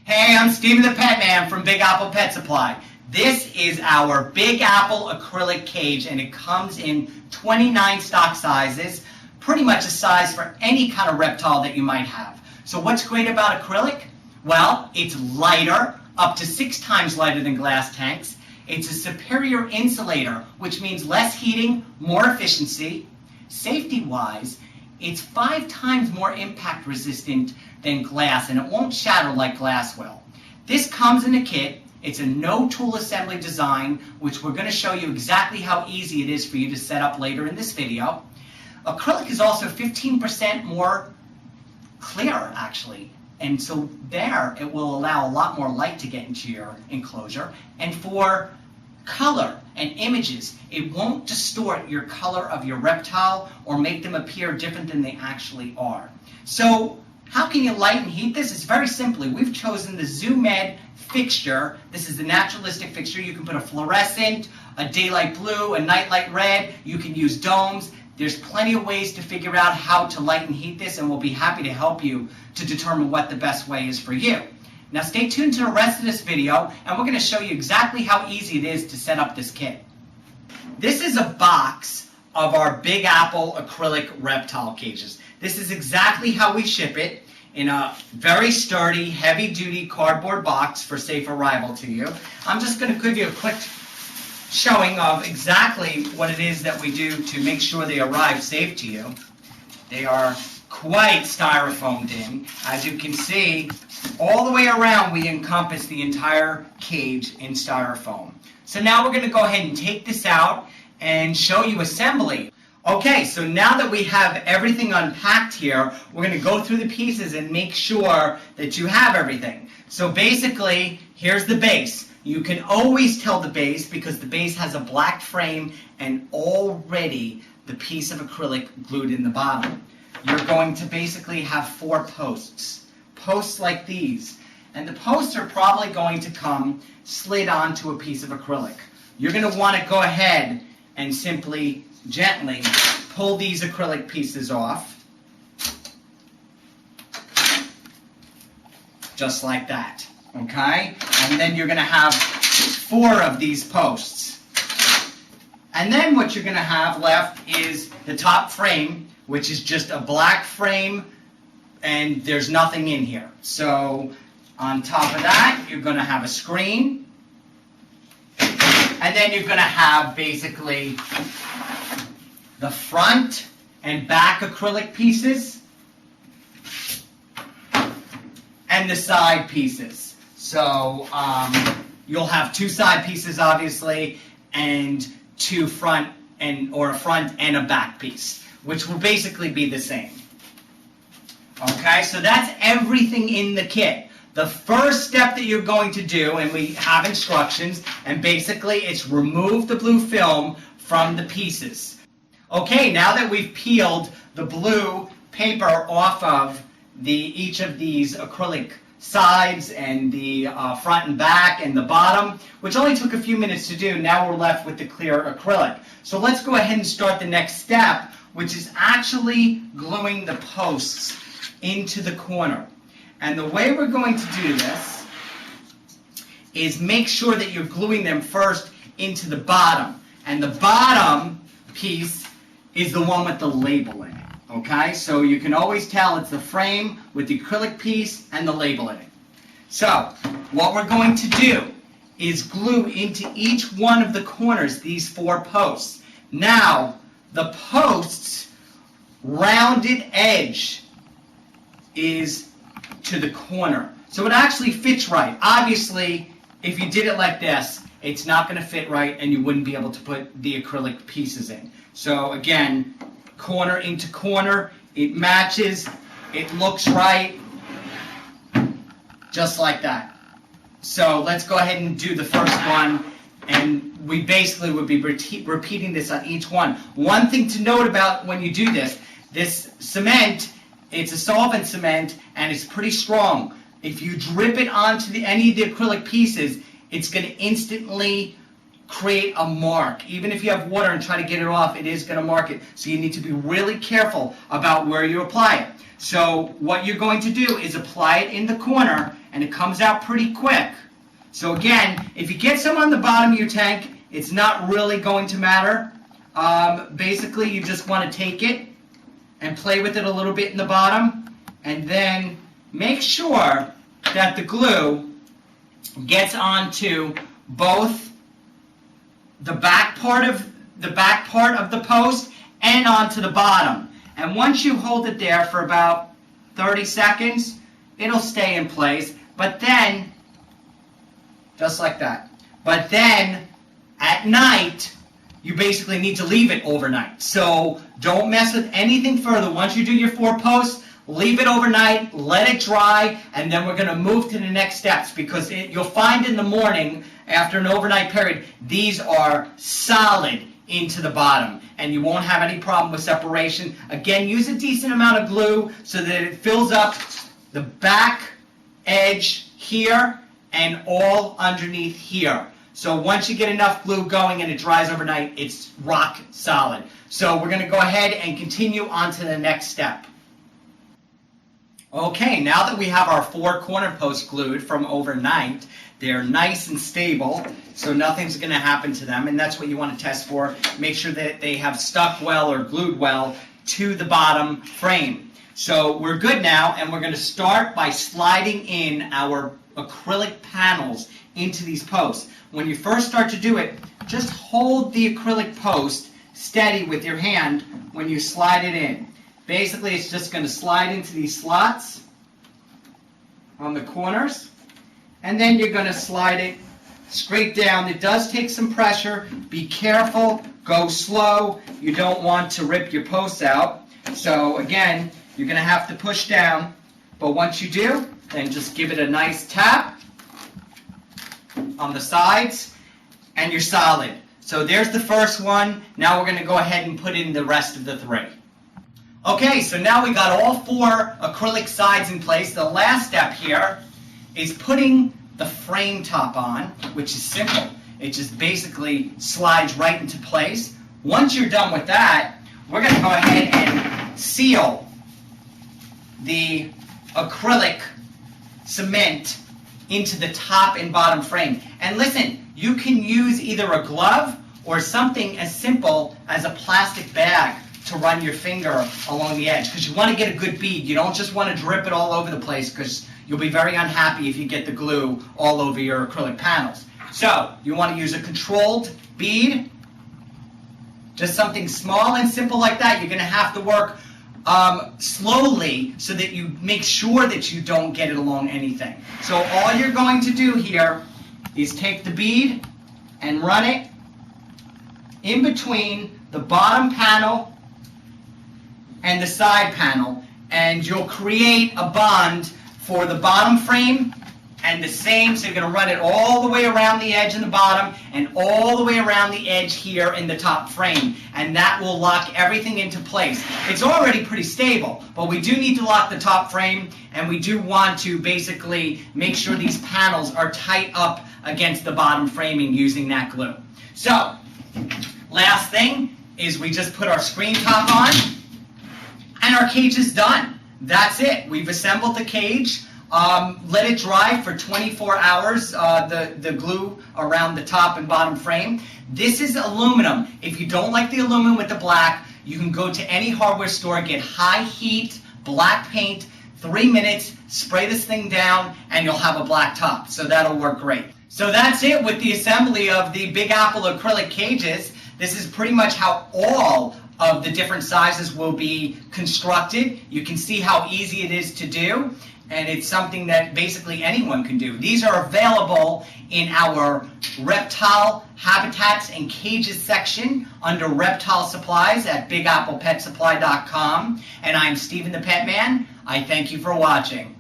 Hey, I'm Steven the Pet Man from Big Apple Pet Supply. This is our Big Apple acrylic cage, and it comes in 29 stock sizes, pretty much a size for any kind of reptile that you might have. So what's great about acrylic? Well, it's lighter, up to 6 times lighter than glass tanks. It's a superior insulator, which means less heating, more efficiency. Safety-wise, it's 5 times more impact resistant than glass, and it won't shatter like glass will. This comes in a kit. It's a no-tool assembly design, which we're going to show you exactly how easy it is for you to set up later in this video. Acrylic is also 15% more clear, actually, and so there it will allow a lot more light to get into your enclosure. And for color and images, it won't distort your color of your reptile or make them appear different than they actually are. So how can you light and heat this? It's very simply. We've chosen the Zoom Ed fixture. This is the naturalistic fixture. You can put a fluorescent, a daylight blue, a nightlight red. You can use domes. There's plenty of ways to figure out how to light and heat this, and we'll be happy to help you to determine what the best way is for you. Now stay tuned to the rest of this video, and we're going to show you exactly how easy it is to set up this kit. This is a box of our Big Apple acrylic reptile cages. This is exactly how we ship it, in a very sturdy, heavy-duty cardboard box for safe arrival to you. I'm just going to give you a quick showing of exactly what it is that we do to make sure they arrive safe to you. They are quite styrofoamed in. As you can see, all the way around we encompass the entire cage in styrofoam. So now we're going to go ahead and take this out and show you assembly. Okay, so now that we have everything unpacked here, we're going to go through the pieces and make sure that you have everything. So basically, here's the base. You can always tell the base because the base has a black frame and already the piece of acrylic glued in the bottom. You're going to basically have 4 posts. Posts like these. And the posts are probably going to come slid onto a piece of acrylic. You're going to want to go ahead and simply gently pull these acrylic pieces off, just like that, okay? And then you're going to have 4 of these posts. And then what you're going to have left is the top frame, which is just a black frame, and there's nothing in here. So on top of that, you're going to have a screen, and then you're going to have basically the front and back acrylic pieces and the side pieces. So you'll have 2 side pieces, obviously, and 2 front or a front and a back piece, which will basically be the same. Okay, so that's everything in the kit. The first step that you're going to do, and we have instructions, and basically it's remove the blue film from the pieces. Okay, now that we've peeled the blue paper off of each of these acrylic sides and the front and back and the bottom, which only took a few minutes to do, now we're left with the clear acrylic. So let's go ahead and start the next step, which is actually gluing the posts into the corner. And the way we're going to do this is make sure that you're gluing them first into the bottom. And the bottom piece is the one with the label in it. Okay? So you can always tell it's the frame with the acrylic piece and the label in it. So what we're going to do is glue into each one of the corners these 4 posts. Now, the post's rounded edge is to the corner. So it actually fits right. Obviously, if you did it like this, it's not going to fit right and you wouldn't be able to put the acrylic pieces in. So again, corner into corner, it matches, it looks right, just like that. So let's go ahead and do the first one, and we basically would be repeating this on each one. One thing to note about when you do this cement, it's a solvent cement and it's pretty strong. If you drip it onto any of the acrylic pieces, it's going to instantly create a mark. Even if you have water and try to get it off, it is going to mark it. So you need to be really careful about where you apply it. So what you're going to do is apply it in the corner and it comes out pretty quick. So again, if you get some on the bottom of your tank, it's not really going to matter. Basically, you just want to take it and play with it a little bit in the bottom, and then make sure that the glue gets onto both the back part of the post and onto the bottom. And once you hold it there for about 30 seconds, it'll stay in place. But then, just like that. But then, at night, you basically need to leave it overnight. So don't mess with anything further. Once you do your 4 posts, leave it overnight, let it dry, and then we're going to move to the next steps, because you'll find in the morning, after an overnight period, these are solid into the bottom, and you won't have any problem with separation. Again, use a decent amount of glue so that it fills up the back edge here and all underneath here. So once you get enough glue going and it dries overnight, it's rock solid. So we're going to go ahead and continue on to the next step. Okay, now that we have our 4 corner posts glued from overnight, they're nice and stable, so nothing's going to happen to them, and that's what you want to test for. Make sure that they have stuck well or glued well to the bottom frame. So we're good now, and we're going to start by sliding in our acrylic panels into these posts. When you first start to do it, just hold the acrylic post steady with your hand when you slide it in. Basically, it's just going to slide into these slots on the corners, and then you're going to slide it straight down. It does take some pressure. Be careful. Go slow. You don't want to rip your posts out. So again, you're going to have to push down, but once you do, then just give it a nice tap on the sides, and you're solid. So there's the first one. Now we're going to go ahead and put in the rest of the 3. Okay, so now we got all 4 acrylic sides in place. The last step here is putting the frame top on, which is simple. It just basically slides right into place. Once you're done with that, we're going to go ahead and seal the acrylic cement into the top and bottom frame. And listen, you can use either a glove or something as simple as a plastic bag to run your finger along the edge, because you want to get a good bead. You don't just want to drip it all over the place, because you'll be very unhappy if you get the glue all over your acrylic panels. So you want to use a controlled bead, just something small and simple like that. You're going to have to work slowly so that you make sure that you don't get it along anything. So all you're going to do here is take the bead and run it in between the bottom panel and the side panel, and you'll create a bond for the bottom frame and the same. So you're going to run it all the way around the edge in the bottom and all the way around the edge here in the top frame, and that will lock everything into place. It's already pretty stable, but we do need to lock the top frame, and we do want to basically make sure these panels are tight up against the bottom framing using that glue. So last thing is we just put our screen top on, and our cage is done. That's it. We've assembled the cage. Let it dry for 24 hours, the glue around the top and bottom frame. This is aluminum. If you don't like the aluminum with the black, you can go to any hardware store, get high heat black paint, 3 minutes, spray this thing down, and you'll have a black top. So that'll work great. So that's it with the assembly of the Big Apple acrylic cages. This is pretty much how all of the different sizes will be constructed. You can see how easy it is to do, and it's something that basically anyone can do. These are available in our reptile habitats and cages section under reptile supplies at bigapplepetsupply.com. And I'm Stephen the Pet Man. I thank you for watching.